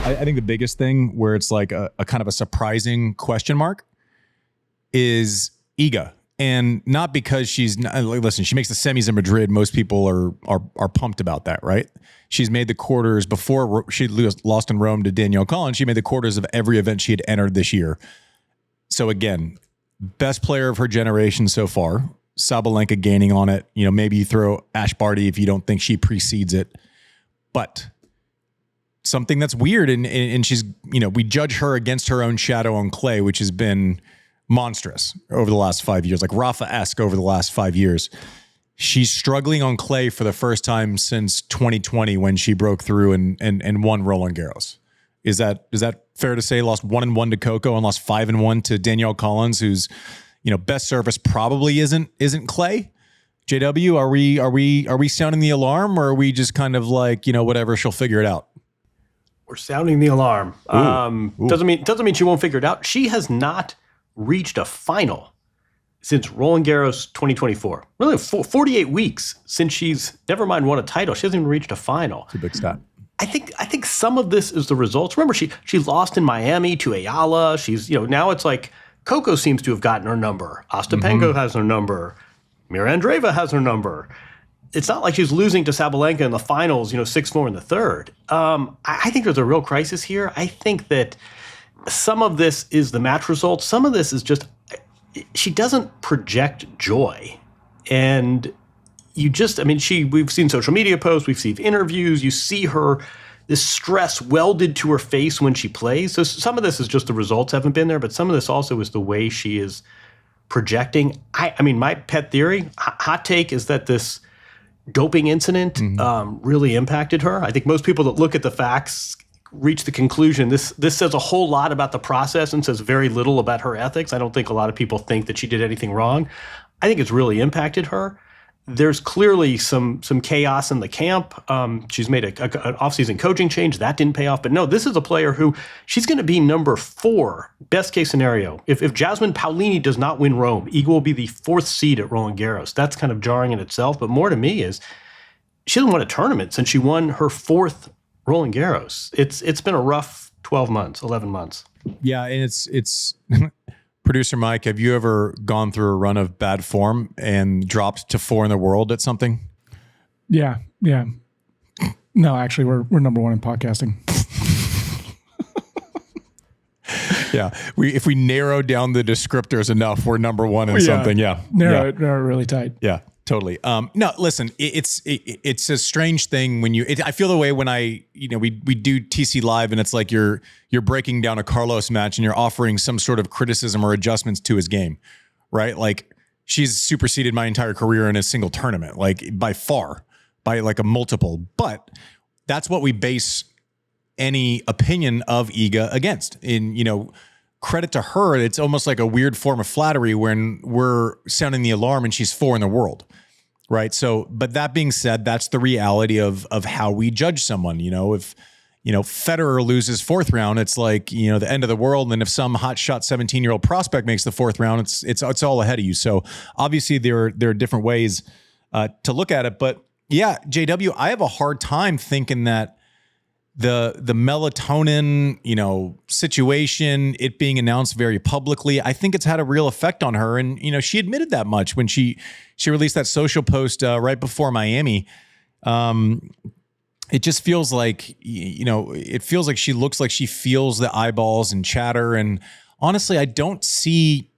I think the biggest thing where it's like a kind of a surprising question mark is Iga. And not because she's not, listen, she makes the semis in Madrid. Most people are pumped about that, right? She's made the quarters before she lost in Rome to Danielle Collins. She made the quarters of every event she had entered this year. So again, best player of her generation so far. Sabalenka gaining on it. You know, maybe you throw Ash Barty if you don't think she precedes it. But something that's weird, and she's, you know, we judge her against her own shadow on clay, which has been monstrous over the last 5 years, like Rafa-esque over the last 5 years. She's struggling on clay for the first time since 2020 when she broke through and won Roland Garros. Is that fair to say? Lost 1-1 to Coco and lost 5-1 to Danielle Collins, who's, you know, best service probably isn't clay. JW, are we sounding the alarm, or are we just kind of like, you know, whatever, she'll figure it out? We're sounding the alarm. Ooh. Doesn't mean she won't figure it out. She has not reached a final since Roland Garros 2024. Really, 48 weeks since she's never mind won a title. She hasn't even reached a final. It's a big stat. I think some of this is the results. Remember, she lost in Miami to Ayala. She's, you know, now it's like Coco seems to have gotten her number. Ostapenko has her number. Mira Andreeva has her number. It's not like she's losing to Sabalenka in the finals, you know, 6-4 in the third. I think there's a real crisis here. I think that some of this is the match results. Some of this is just, she doesn't project joy. And you just, I mean, we've seen social media posts, we've seen interviews, you see her, this stress welded to her face when she plays. So some of this is just the results haven't been there, but some of this also is the way she is projecting. I mean, my pet theory, hot take, is that this doping incident really impacted her. I think most people that look at the facts reach the conclusion this says a whole lot about the process and says very little about her ethics. I don't think a lot of people think that she did anything wrong. I think it's really impacted her. There's clearly some chaos in the camp. She's made an offseason coaching change. That didn't pay off. But no, this is a player who she's going to be number 4, best case scenario. If Jasmine Paolini does not win Rome, Iga will be the 4th seed at Roland Garros. That's kind of jarring in itself. But more to me is she hasn't won a tournament since she won her 4th Roland Garros. It's been a rough 12 months, 11 months. Yeah, and it's Producer Mike, have you ever gone through a run of bad form and dropped to 4 in the world at something? Yeah. No, actually, we're number 1 in podcasting. Yeah, if we narrow down the descriptors enough, we're number 1 in something. Yeah, narrow it really tight. Yeah. Totally. No, listen, it's a strange thing when I feel the way when we do TC Live and it's like you're breaking down a Carlos match and you're offering some sort of criticism or adjustments to his game, right? Like she's superseded my entire career in a single tournament, like by far, by like a multiple. But that's what we base any opinion of Iga against. In, you know, credit to her, it's almost like a weird form of flattery when we're sounding the alarm and she's 4 in the world, right? So, but that being said, that's the reality of how we judge someone. You know, if, you know, Federer loses 4th round, it's like, you know, the end of the world. And if some hotshot 17-year-old prospect makes the 4th round, it's all ahead of you. So obviously there are different ways to look at it. But yeah, JW, I have a hard time thinking that the melatonin, you know, situation, it being announced very publicly, I think it's had a real effect on her. And, you know, she admitted that much when she released that social post right before Miami. It just feels like, you know, it feels like she looks like she feels the eyeballs and chatter. And honestly, I don't see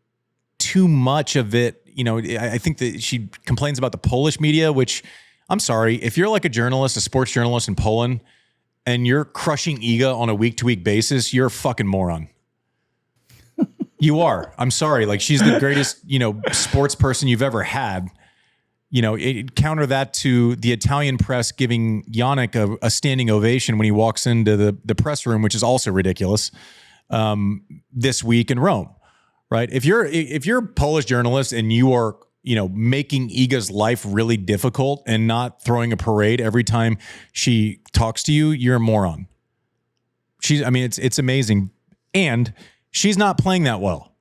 too much of it. You know, I think that she complains about the Polish media, which, I'm sorry, if you're like a journalist, a sports journalist in Poland, and you're crushing Iga on a week-to-week basis, you're a fucking moron. You are. I'm sorry. Like, she's the greatest, you know, sports person you've ever had. You know, counter that to the Italian press giving Yannick a standing ovation when he walks into the press room, which is also ridiculous, this week in Rome, right? If you're a Polish journalist and you are, you know, making Iga's life really difficult and not throwing a parade every time she talks to you, you're a moron. It's amazing. And she's not playing that well,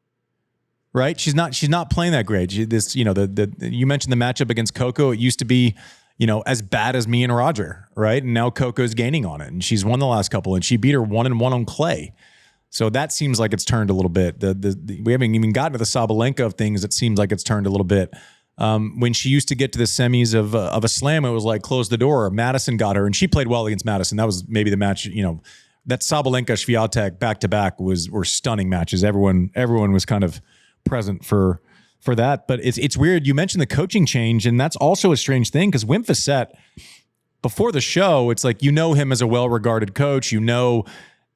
right? She's not playing that great. You mentioned the matchup against Coco. It used to be, as bad as me and Roger, right? And now Coco's gaining on it, and she's won the last couple, and she beat her 1-1 on clay. So that seems like it's turned a little bit. We haven't even gotten to the Sabalenka of things. It seems like it's turned a little bit. When she used to get to the semis of a slam, it was like close the door. Madison got her, and she played well against Madison. That was maybe the match. That Sabalenka Swiatek back to back were stunning matches. Everyone was kind of present for that. But it's weird. You mentioned the coaching change, and that's also a strange thing because Wim Fissette, before the show, it's like him as a well-regarded coach.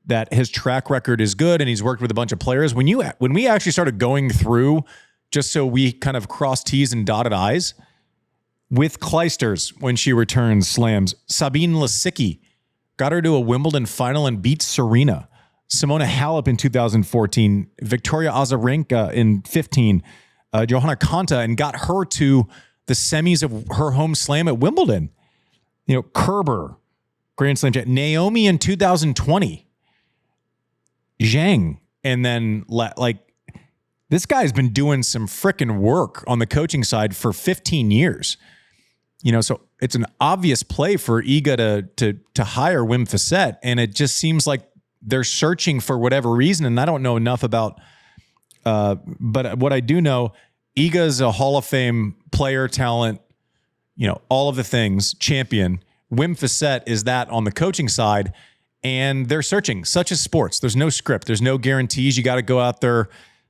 That his track record is good, and he's worked with a bunch of players. When we actually started going through, just so we kind of cross T's and dotted I's, with Clijsters when she returns slams, Sabine Lisicki got her to a Wimbledon final and beat Serena. Simona Halep in 2014, Victoria Azarenka in 15, Johanna Konta, and got her to the semis of her home slam at Wimbledon. Kerber, Grand Slam, Naomi in 2020. Zhang, and then this guy's been doing some frickin' work on the coaching side for 15 years. So it's an obvious play for Iga to hire Wim Fissette, and it just seems like they're searching for whatever reason, and I don't know enough about but what I do know, Iga's a Hall of Fame player, talent, all of the things, champion. Wim Fissette is that on the coaching side. And they're searching, such as sports. There's no script. There's no guarantees. You got to go out there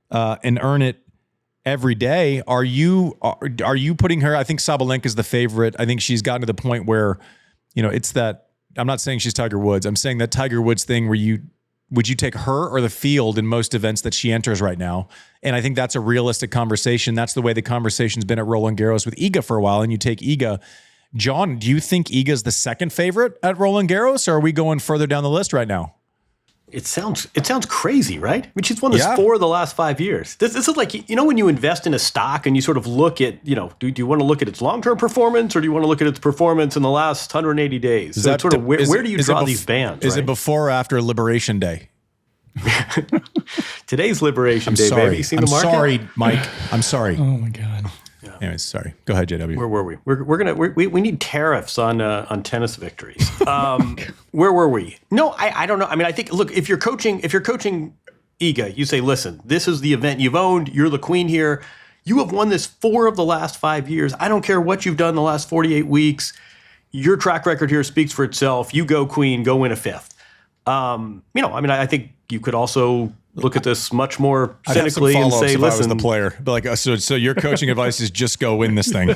and earn it every day. Are you putting her? I think Sabalenka is the favorite. I think she's gotten to the point where, it's that. I'm not saying she's Tiger Woods. I'm saying that Tiger Woods thing where would you take her or the field in most events that she enters right now? And I think that's a realistic conversation. That's the way the conversation's been at Roland Garros with Iga for a while. And you take Iga. John, do you think Iga's the second favorite at Roland Garros, or are we going further down the list right now? It sounds crazy, right? I mean, she's won this 4 of the last 5 years. This is like, when you invest in a stock and you sort of look at, do you want to look at its long-term performance, or do you want to look at its performance in the last 180 days? So where do you draw these bands? Is it before or after Liberation Day? Today's Liberation Day, sorry. baby. You seen the market? I'm sorry, Mike. I'm sorry. Oh my God. Anyways, sorry. Go ahead, JW. Where were we? We need tariffs on tennis victories. Where were we? No, I don't know. I mean, I think, look, if you're coaching Iga, you say, listen, this is the event you've owned. You're the queen here. You have won this 4 of the last 5 years. I don't care what you've done the last 48 weeks. Your track record here speaks for itself. You go queen, go win a 5th. I think you could also look at this much more cynically and say, listen, I was the player, but so your coaching advice is just go win this thing.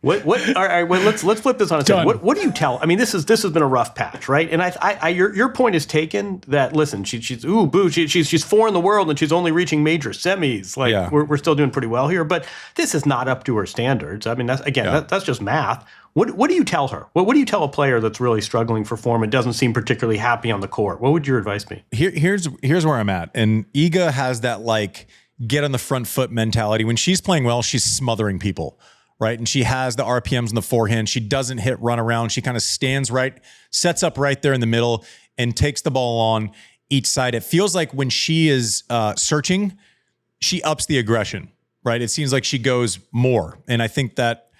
What? All right. Well, let's flip this on its head. What do you tell? I mean, this has been a rough patch, right? And your point is taken that listen, she's 4 in the world and she's only reaching major semis. We're still doing pretty well here, but this is not up to her standards. I mean, that's just math. What do you tell her? What do you tell a player that's really struggling for form and doesn't seem particularly happy on the court? What would your advice be? Here's where I'm at. And Iga has that get on the front foot mentality. When she's playing well, she's smothering people, right? And she has the RPMs in the forehand. She doesn't hit run around. She kind of stands right, sets up right there in the middle and takes the ball on each side. It feels like when she is searching, she ups the aggression, right? It seems like she goes more. And I think that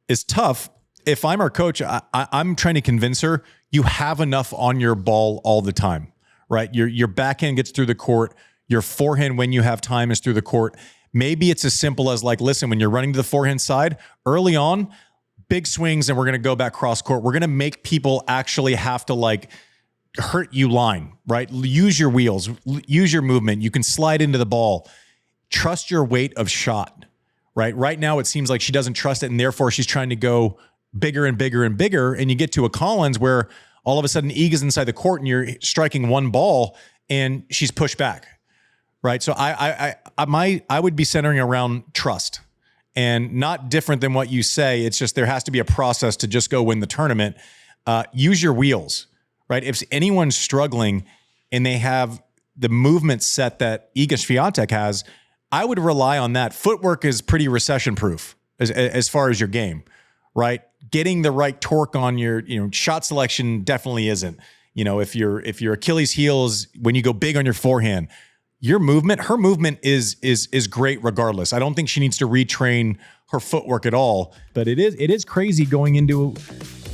is tough. If I'm her coach, I'm trying to convince her you have enough on your ball all the time, right? Your backhand gets through the court. Your forehand, when you have time, is through the court. Maybe it's as simple as listen, when you're running to the forehand side, early on, big swings, and we're going to go back cross court. We're going to make people actually have to hurt you line, right? Use your wheels, use your movement. You can slide into the ball. Trust your weight of shot, right? Right now, it seems like she doesn't trust it, and therefore she's trying to go bigger and bigger and bigger. And you get to a Collins where all of a sudden Iga's inside the court and you're striking one ball and she's pushed back, right? So I would be centering around trust, and not different than what you say. It's just there has to be a process to just go win the tournament. Use your wheels, right? If anyone's struggling and they have the movement set that Iga Swiatek has, I would rely on that. Footwork is pretty recession proof as far as your game, right? Getting the right torque on your, shot selection definitely isn't. If your Achilles heel is when you go big on your forehand, her movement is great regardless. I don't think she needs to retrain her footwork at all. But it is crazy going into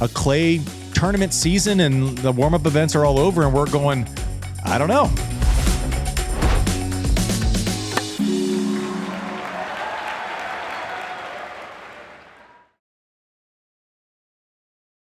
a clay tournament season and the warm-up events are all over and we're going, I don't know.